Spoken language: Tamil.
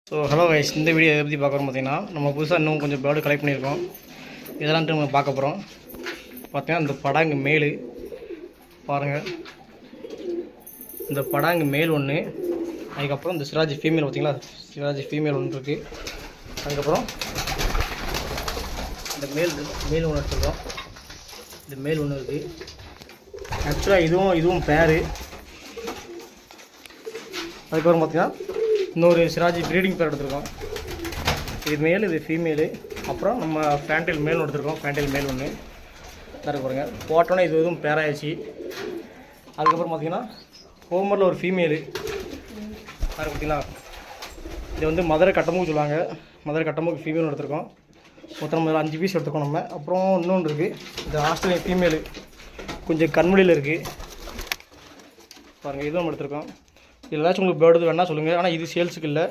ஸோ ஹலோ கைஸ், இந்த வீடியோ எதை பற்றி பார்க்குறோம் பார்த்தீங்கன்னா, நம்ம புதுசாக இன்னும் கொஞ்சம் பேர்டு கலெக்ட் பண்ணியிருக்கோம். இதெல்லாம் நம்ம பார்க்க போகிறோம். பார்த்தீங்கன்னா இந்த படாங்கு மேலு பாருங்கள், இந்த படாங்கு மேல் ஒன்று, அதுக்கப்புறம் இந்த சிராஜ் ஃபீமேல் பார்த்தீங்களா, சிராஜ் ஃபீமேல் ஒன்று இருக்குது. அதுக்கப்புறம் இந்த மேல் ஒன்று எடுத்துருக்கோம். இந்த மேல் ஒன்று இருக்குது. ஆக்சுவலாக இதுவும் பேரு. அதுக்கப்புறம் பார்த்தீங்கன்னா இன்னொரு சிராஜ் ப்ரீடிங் பேர் எடுத்துருக்கோம். இது மேல், இது ஃபீமேலு. அப்புறம் நம்ம ஃபேண்டைல் மேல் எடுத்துருக்கோம். ஃபேண்டைல் மேல் ஒன்று தர போகிறேங்க. போட்டோன்னே இதுவும் பேராயிடுச்சு. அதுக்கப்புறம் பார்த்தீங்கன்னா ஹோமரில் ஒரு ஃபீமேலு அது பார்த்தீங்களா, இது வந்து மதுரை கட்டமுக்கு சொல்லுவாங்க. மதுரை கட்டமுக்கு ஃபீமேல் எடுத்துருக்கோம். மொத்தம் நம்ம 5 பீஸ் எடுத்துக்கோம் நம்ம. அப்புறம் இன்னொன்று இருக்குது, இந்த ஆஸ்திரேலியன் ஃபீமேலு கொஞ்சம் கண்மொழியில் இருக்குது பாருங்கள். இதுவும் நம்ம எடுத்துருக்கோம். இது ஏதாச்சும் உங்களுக்கு பேர்டு வேணால் சொல்லுங்கள். ஆனால் இது சேல்ஸுக்கு இல்லை.